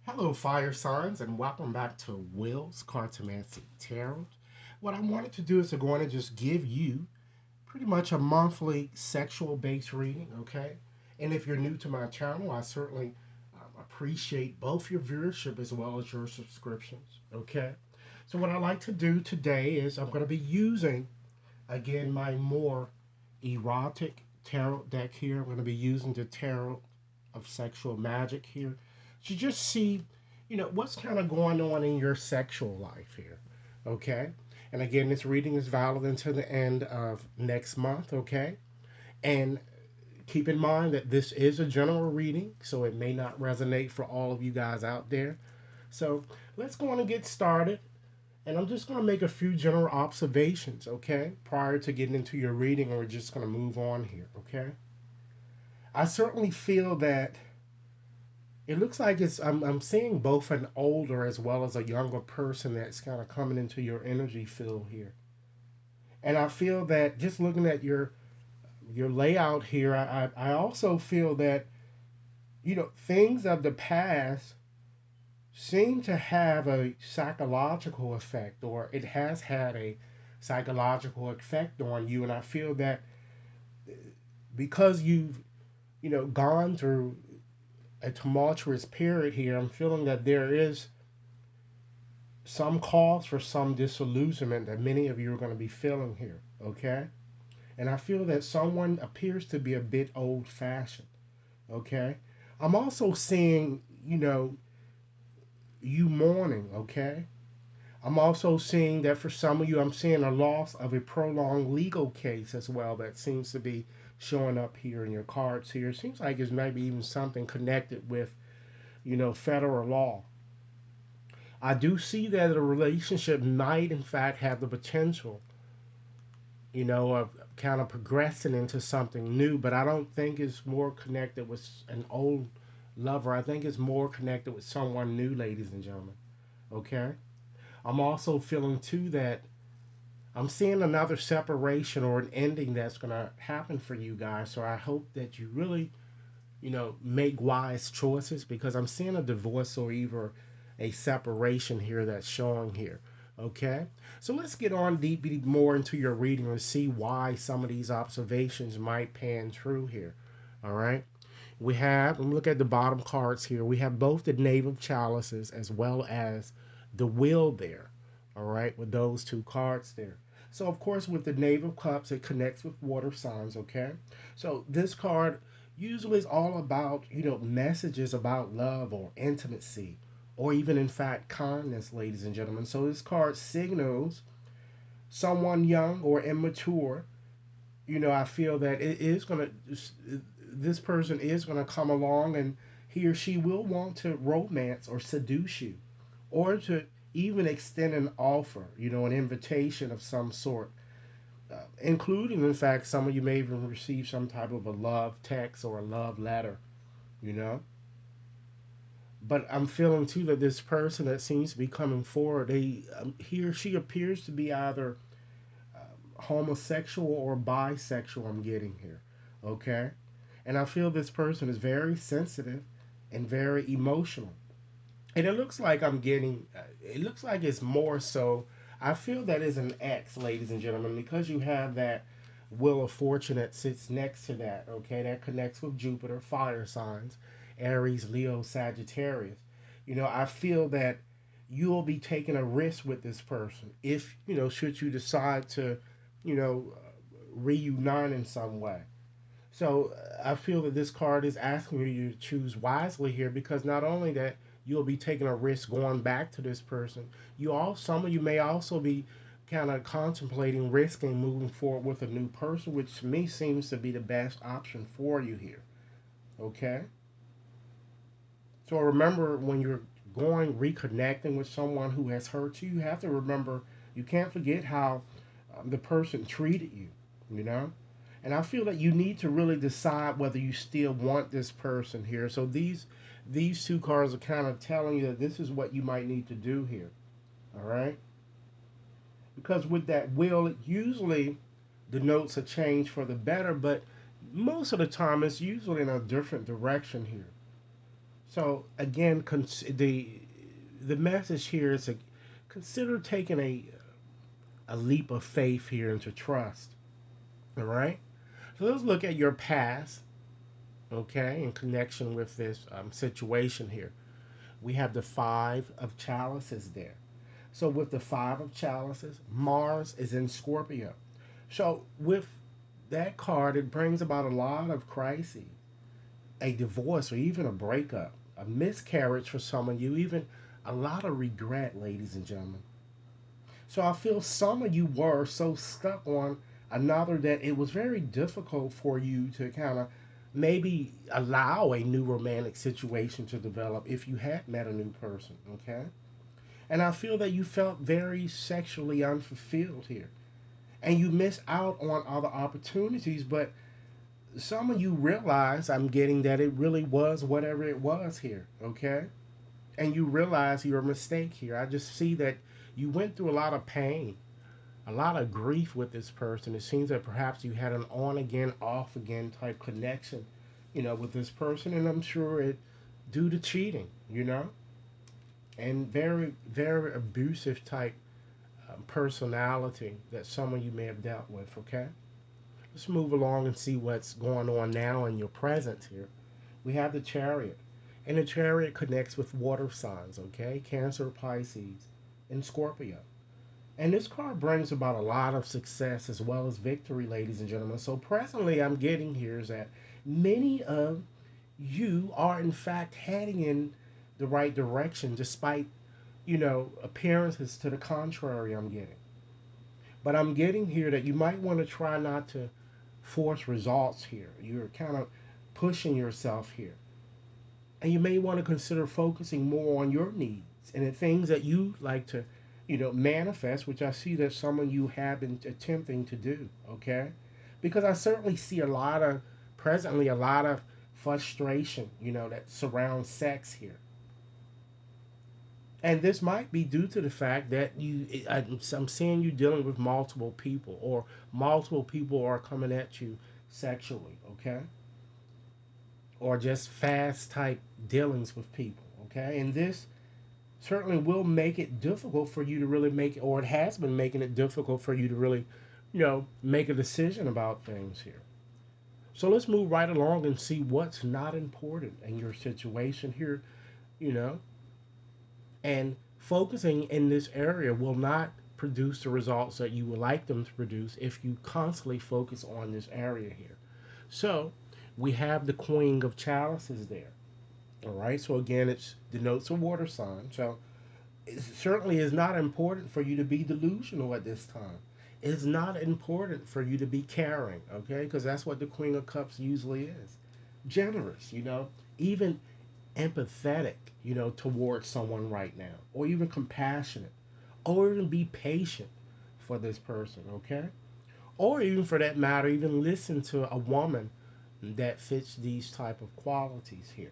Hello, fire signs, and welcome back to Will's Cartomancy Tarot. What I wanted to do is to go on and just give you pretty much a monthly sexual based reading, okay? And if you're new to my channel, I certainly appreciate both your viewership as well as your subscriptions, okay? So, what I like to do today is I'm going to be using again my more erotic tarot deck here. I'm going to be using the Tarot of Sexual Magic here to just see, what's kind of going on in your sexual life here. Okay. And again, this reading is valid until the end of next month. Okay. And keep in mind that this is a general reading, so it may not resonate for all of you guys out there. So let's go on and get started. And I'm just going to make a few general observations, okay, prior to getting into your reading, and we're just going to move on here, okay? I certainly feel that it looks like I'm seeing both an older as well as a younger person that's kind of coming into your energy field here. And I feel that just looking at your layout here, I also feel that, things of the past seem to have a psychological effect, or it has had a psychological effect on you. And I feel that because you've, gone through a tumultuous period here, I'm feeling that there is some cause for some disillusionment that many of you are going to be feeling here, okay? And I feel that someone appears to be a bit old fashioned, okay? I'm also seeing, you mourning, okay? I'm also seeing that for some of you, I'm seeing a loss of a prolonged legal case as well that seems to be showing up here in your cards here. It seems like it's maybe even something connected with, federal law. I do see that a relationship might, in fact, have the potential, of kind of progressing into something new, but I don't think it's more connected with an old lover. I think it's more connected with someone new, ladies and gentlemen. Okay? I'm also feeling, too, that I'm seeing another separation or an ending that's going to happen for you guys. So I hope that you really, make wise choices because I'm seeing a divorce or either a separation here that's showing here. Okay, so let's get on deep more into your reading and see why some of these observations might pan true here. All right, look at the bottom cards here. We have both the Knave of Chalices as well as the Wheel there. All right, with those two cards there. So, of course, with the Knave of Cups, it connects with water signs, okay? So, this card usually is all about, messages about love or intimacy or even, in fact, kindness, ladies and gentlemen. So, this card signals someone young or immature. I feel that it is going to, this person is going to come along and he or she will want to romance or seduce you or to even extend an offer, an invitation of some sort, including, in fact, some of you may even receive some type of a love text or a love letter, you know. But I'm feeling too that this person that seems to be coming forward, he or she appears to be either homosexual or bisexual. I'm getting here, okay, and I feel this person is very sensitive and very emotional. And it looks like I'm getting, it looks like it's more so. I feel that is an X, ladies and gentlemen, because you have that Wheel of Fortune that sits next to that, okay? That connects with Jupiter, fire signs, Aries, Leo, Sagittarius. I feel that you'll be taking a risk with this person if, should you decide to, you know, reunite in some way. So I feel that this card is asking you to choose wisely here because not only that you'll be taking a risk going back to this person, some of you may also be kind of contemplating risking moving forward with a new person, which to me seems to be the best option for you here. Okay? So remember when you're reconnecting with someone who has hurt you, you have to remember you can't forget how the person treated you, you know? And I feel that you need to really decide whether you still want this person here. So these two cards are kind of telling you that this is what you might need to do here. All right? Because with that will, it usually denotes a change for the better, but most of the time it's usually in a different direction here. So again, the message here is to consider taking a leap of faith here into trust. All right. So let's look at your past, okay, in connection with this situation here. We have the Five of Chalices there. So with the Five of Chalices, Mars is in Scorpio. So with that card, it brings about a lot of crises, a divorce, or even a breakup, a miscarriage for some of you, even a lot of regret, ladies and gentlemen. So I feel some of you were so stuck on another that it was very difficult for you to kind of maybe allow a new romantic situation to develop if you had met a new person, okay? And I feel that you felt very sexually unfulfilled here. And you missed out on other opportunities, but some of you realize I'm getting that it really was whatever it was here, okay? And you realize your mistake here. I just see that you went through a lot of pain, a lot of grief with this person. It seems that perhaps you had an on again, off again type connection, with this person, and I'm sure it due to cheating, and very, very abusive type personality that some of you may have dealt with. Okay, let's move along and see what's going on now in your present here. We have the Chariot, and the Chariot connects with water signs. Okay, Cancer, Pisces, and Scorpio. And this card brings about a lot of success as well as victory, ladies and gentlemen. So presently, I'm getting here is that many of you are in fact heading in the right direction, despite appearances to the contrary. I'm getting, but I'm getting here that you might want to try not to force results here. You're kind of pushing yourself here, and you may want to consider focusing more on your needs and the things that you like to manifest, which I see that some of you have been attempting to do. Okay, because I certainly see presently a lot of frustration that surrounds sex here, and this might be due to the fact that I'm seeing you dealing with multiple people, or multiple people are coming at you sexually. Okay, or just fast type dealings with people. Okay, and this certainly will make it difficult for you to really make, or it has been making it difficult for you to really, make a decision about things here. So let's move right along and see what's not important in your situation here, you know, and focusing in this area will not produce the results that you would like them to produce if you constantly focus on this area here. So we have the Queen of Chalices there. All right. So again, it denotes a water sign. So it certainly is not important for you to be delusional at this time. It's not important for you to be caring, okay? Because that's what the Queen of Cups usually is. Generous, even empathetic, towards someone right now, or even compassionate, or even be patient for this person, okay? Or even for that matter, even listen to a woman that fits these type of qualities here.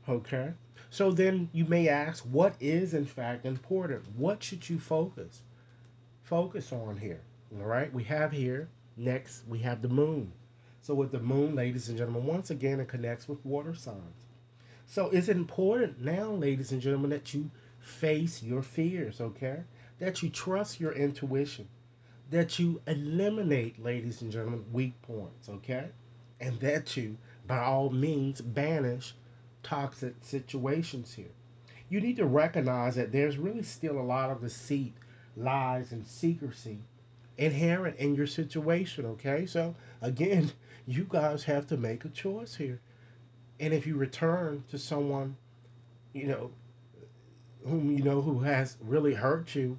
Okay. So then you may ask, what is in fact important? What should you focus on here? All right. We have here next we have the moon. So with the moon, ladies and gentlemen, once again it connects with water signs. So it's important now, ladies and gentlemen, that you face your fears, okay? That you trust your intuition, that you eliminate, ladies and gentlemen, weak points, okay? And that you, by all means, banish toxic situations here. You need to recognize that there's really still a lot of deceit, lies, and secrecy inherent in your situation, okay? So, again, you guys have to make a choice here. And if you return to someone, you know, who has really hurt you,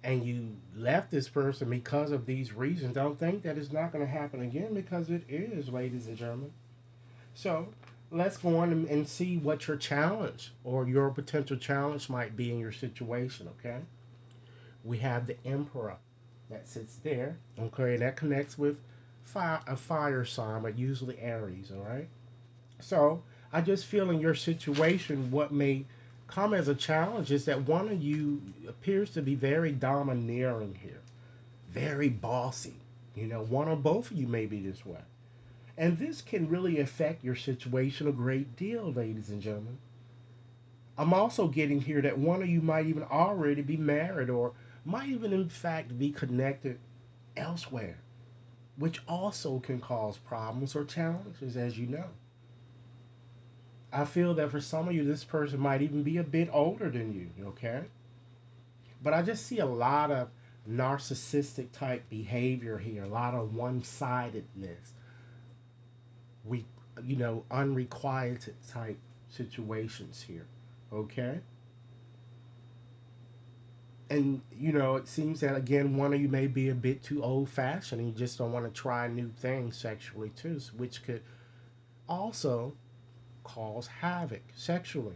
and you left this person because of these reasons, don't think that it's not going to happen again, because it is, ladies and gentlemen. So let's go on and see what your challenge or your potential challenge might be in your situation, okay? We have the Emperor that sits there, okay? That connects with a fire sign, but usually Aries, all right? So I just feel in your situation, what may come as a challenge is that one of you appears to be very domineering here, very bossy. One or both of you may be this way. And this can really affect your situation a great deal, ladies and gentlemen. I'm also getting here that one of you might even already be married or might even, in fact, be connected elsewhere, which also can cause problems or challenges, as you know. I feel that for some of you, this person might even be a bit older than you, okay? But I just see a lot of narcissistic type behavior here, a lot of one sidedness, we, unrequited type situations here, okay? And it seems that again one of you may be a bit too old fashioned and you just don't want to try new things sexually too, which could also cause havoc sexually,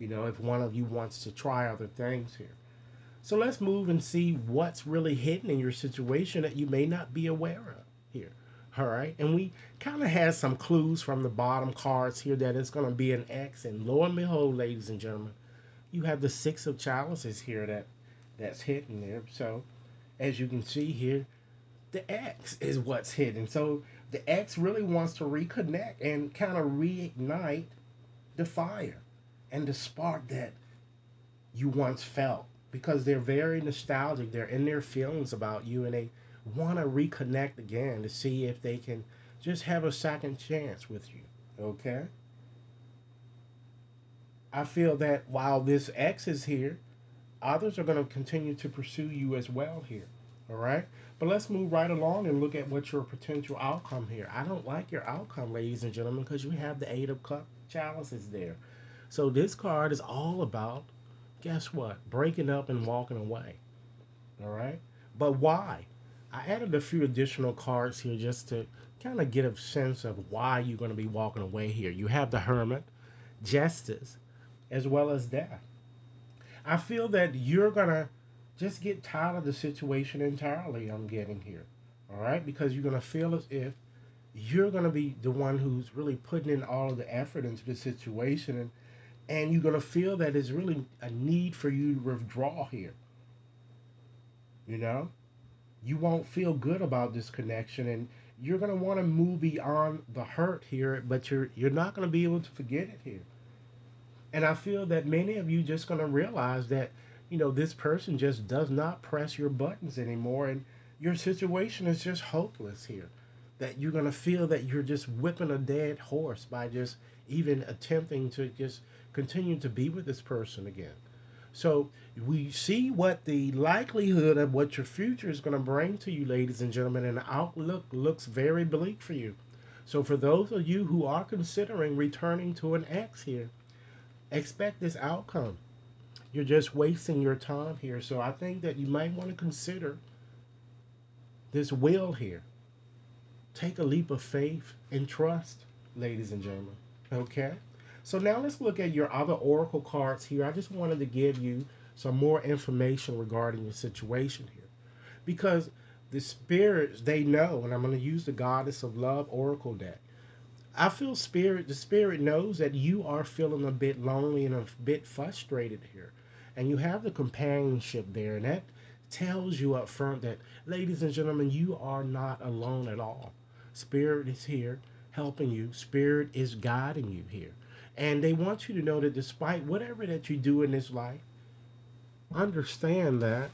if one of you wants to try other things here. So let's move and see what's really hidden in your situation that you may not be aware of here. All right, and we kind of had some clues from the bottom cards here that it's going to be an X, and lo and behold, ladies and gentlemen, you have the six of chalices here that's hidden there. So as you can see here, the X is what's hidden. So the X really wants to reconnect and kind of reignite the fire and the spark that you once felt, because they're very nostalgic. They're in their feelings about you and they want to reconnect again to see if they can just have a second chance with you. Okay? I feel that while this X is here, others are going to continue to pursue you as well here. All right? But let's move right along and look at what your potential outcome here. I don't like your outcome, ladies and gentlemen, because you have the Eight of Cup chalices there. So this card is all about, guess what? Breaking up and walking away. All right? But why? I added a few additional cards here just to kind of get a sense of why you're going to be walking away here. You have the Hermit, Justice, as well as Death. I feel that you're gonna just get tired of the situation entirely. I'm getting here, all right, because you're gonna feel as if you're gonna be the one who's really putting in all of the effort into the situation, and you're gonna feel that it's really a need for you to withdraw here. You know, you won't feel good about this connection, and you're gonna want to move beyond the hurt here, but you're not gonna be able to forget it here. And I feel that many of you just going to realize that, this person just does not press your buttons anymore. And your situation is just hopeless here. That you're going to feel that you're just whipping a dead horse by just even attempting to just continue to be with this person again. So we see what the likelihood of what your future is going to bring to you, ladies and gentlemen, and the outlook looks very bleak for you. So for those of you who are considering returning to an ex here, expect this outcome. You're just wasting your time here. So I think that you might want to consider this will here. Take a leap of faith and trust, ladies and gentlemen. Okay? So now let's look at your other oracle cards here. I just wanted to give you some more information regarding your situation here. Because the spirits, they know, and I'm going to use the Goddess of Love Oracle deck. I feel the spirit knows that you are feeling a bit lonely and a bit frustrated here. And you have the companionship there, and that tells you up front that, ladies and gentlemen, you are not alone at all. Spirit is here helping you, Spirit is guiding you here. And they want you to know that despite whatever that you do in this life, understand that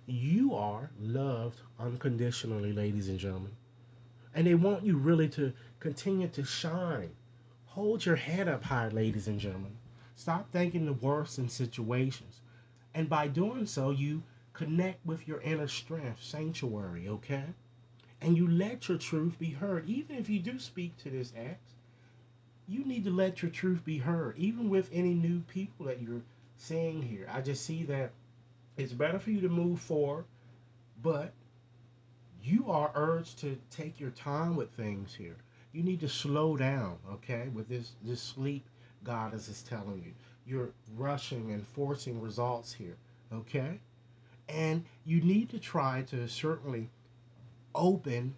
you are loved unconditionally, ladies and gentlemen. And they want you really to continue to shine. Hold your head up high, ladies and gentlemen. Stop thinking the worst in situations. And by doing so, you connect with your inner strength, sanctuary, okay? And you let your truth be heard. Even if you do speak to this ex, you need to let your truth be heard. Even with any new people that you're seeing here. I just see that it's better for you to move forward, but you are urged to take your time with things here. You need to slow down, okay? With this sleep goddess is telling you. You're rushing and forcing results here, okay? And you need to try to certainly open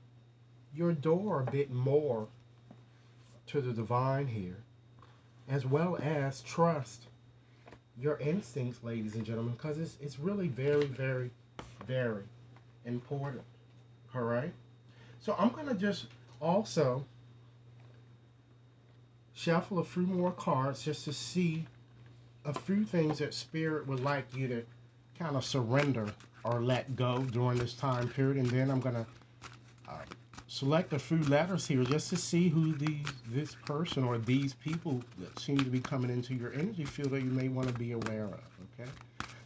your door a bit more to the divine here, as well as trust your instincts, ladies and gentlemen, because it's really very, very, very important. All right? So I'm going to just also shuffle a few more cards just to see a few things that Spirit would like you to kind of surrender or let go during this time period. And then I'm going to uh, select a few letters here just to see who this person or these people that seem to be coming into your energy field that you may want to be aware of. Okay,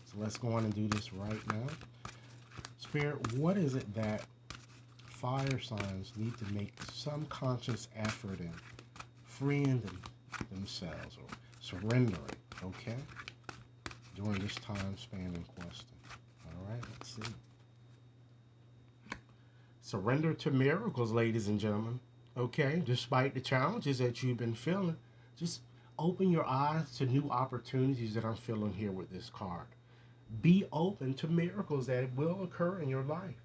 so let's go on and do this right now. Spirit, what is it that fire signs need to make some conscious effort in freeing themselves or surrendering? Okay, during this time span in question. All right, let's see. Surrender to miracles, ladies and gentlemen. Okay, despite the challenges that you've been feeling, just open your eyes to new opportunities that I'm feeling here with this card. Be open to miracles that will occur in your life.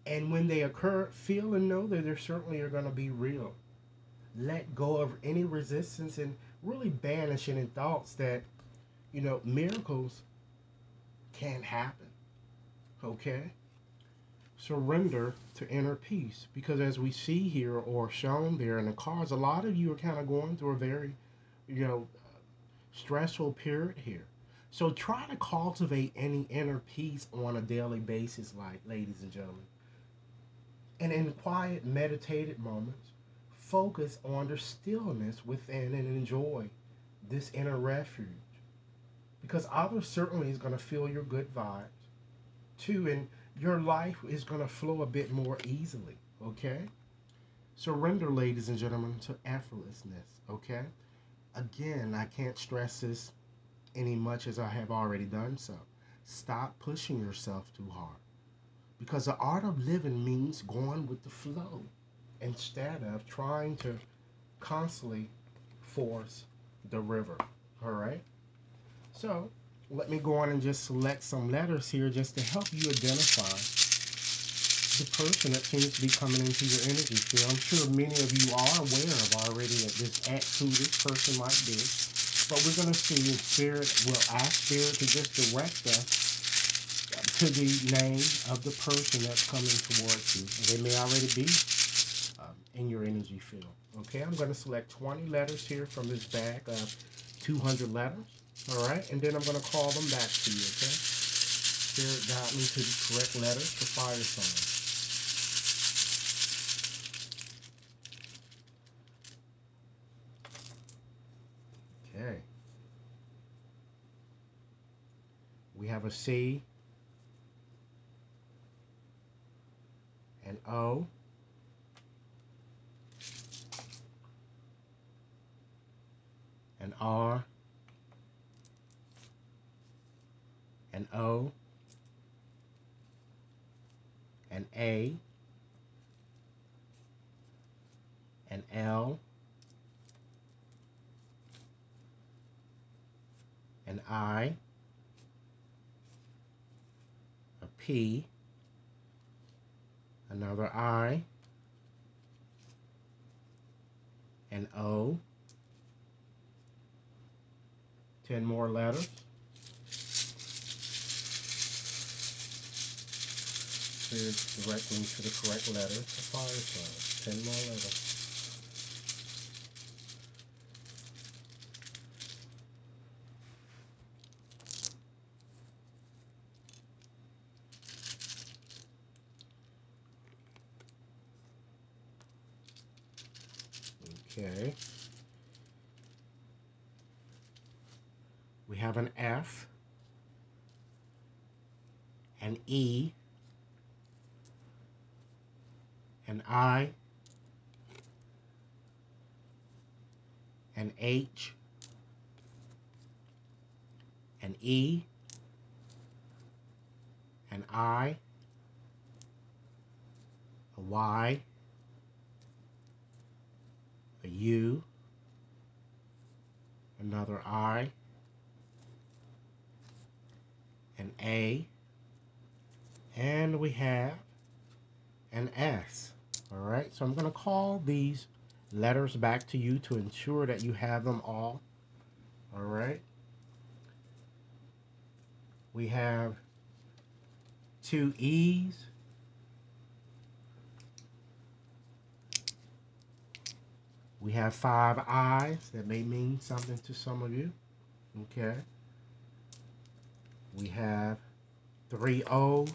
And when they occur, feel and know that they certainly are going to be real. Let go of any resistance and really banish any thoughts that, miracles can't happen. Okay? Surrender to inner peace, because as we see here or shown there in the cards, a lot of you are kind of going through a very you know stressful period here. So try to cultivate any inner peace on a daily basis, like, ladies and gentlemen, and in quiet meditated moments, focus on the stillness within and enjoy this inner refuge, because others certainly is going to feel your good vibes too, and your life is going to flow a bit more easily. Okay, surrender, ladies and gentlemen, to effortlessness. Okay, again, I can't stress this any much as I have already done so. Stop pushing yourself too hard, because the art of living means going with the flow instead of trying to constantly force the river. All right, so let me go on and just select some letters here just to help you identify the person that seems to be coming into your energy field. I'm sure many of you are aware of already at this at who this person might be. But we're going to see if Spirit will ask Spirit to just direct us to the name of the person that's coming towards you. And they may already be in your energy field. Okay, I'm going to select 20 letters here from this bag of 200 letters. All right, and then I'm going to call them back to you. Okay, Spirit guide me to the correct letters for fire signs. Okay, we have a C, an O, an R, an O, an A, an L, an I, a P, another I, an O, 10 more letters. Spirit direct me to the correct letters for fire signs. 10 more letters. Okay. We have an F, an E, an I, an H, an E, an I, a Y, a U, another I, an A, and we have an S. All right, so I'm going to call these letters back to you to ensure that you have them all. All right, we have 2 E's, we have 5 I's. That may mean something to some of you. Okay. We have three O's,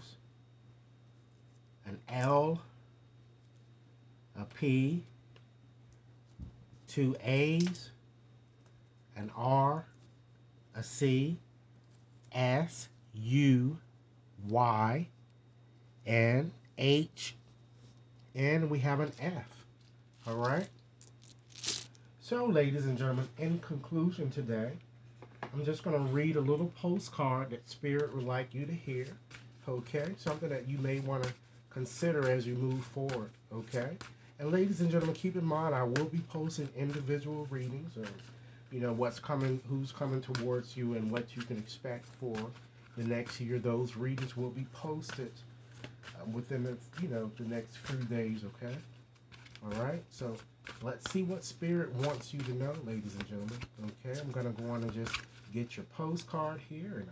an L, a P, two A's, an R, a C, S, U, Y, and H, and we have an F. All right. So, ladies and gentlemen, in conclusion today, I'm just going to read a little postcard that Spirit would like you to hear. Okay. Something that you may want to consider as you move forward. Okay. And ladies and gentlemen, keep in mind I will be posting individual readings of, what's coming, who's coming towards you, and what you can expect for the next year. Those readings will be posted within the next few days. Okay. All right. So let's see what Spirit wants you to know, ladies and gentlemen. Okay. I'm gonna go on and just get your postcard here, and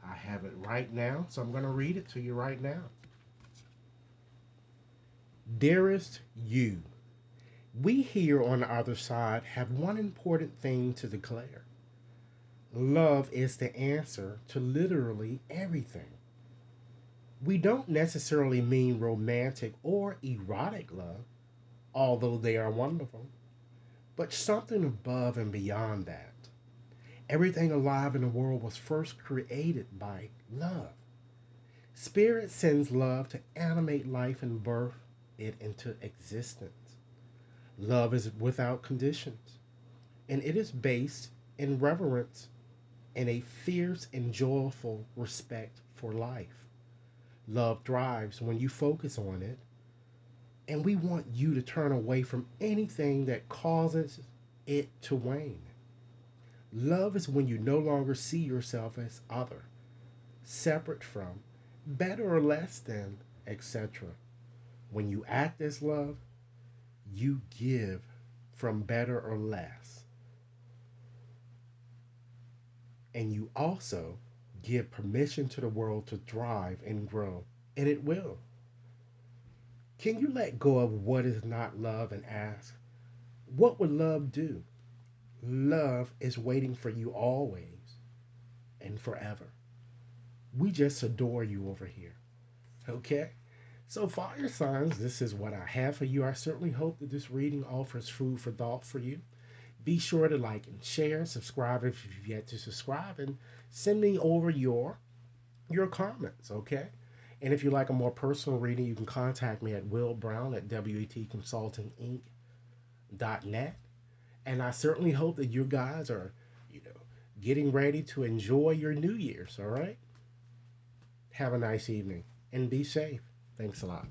I have it right now. So I'm gonna read it to you right now. Dearest you, we here on the other side have one important thing to declare. Love is the answer to literally everything. We don't necessarily mean romantic or erotic love, although they are wonderful, but something above and beyond that. Everything alive in the world was first created by love. Spirit sends love to animate life and birth it into existence. Love is without conditions, and it is based in reverence and a fierce and joyful respect for life. Love thrives when you focus on it, and we want you to turn away from anything that causes it to wane. Love is when you no longer see yourself as other, separate from, better or less than, etc. When you act as love, you give from better or less. And you also give permission to the world to thrive and grow, and it will. Can you let go of what is not love and ask, what would love do? Love is waiting for you always and forever. We just adore you over here. Okay? So, fire signs, this is what I have for you. I certainly hope that this reading offers food for thought for you. Be sure to like and share, subscribe if you've yet to subscribe, and send me over your comments, okay? And if you like a more personal reading, you can contact me at Will Brown at WETconsultinginc.net. And I certainly hope that you guys are, getting ready to enjoy your New Year's, all right? Have a nice evening and be safe. Thanks a lot.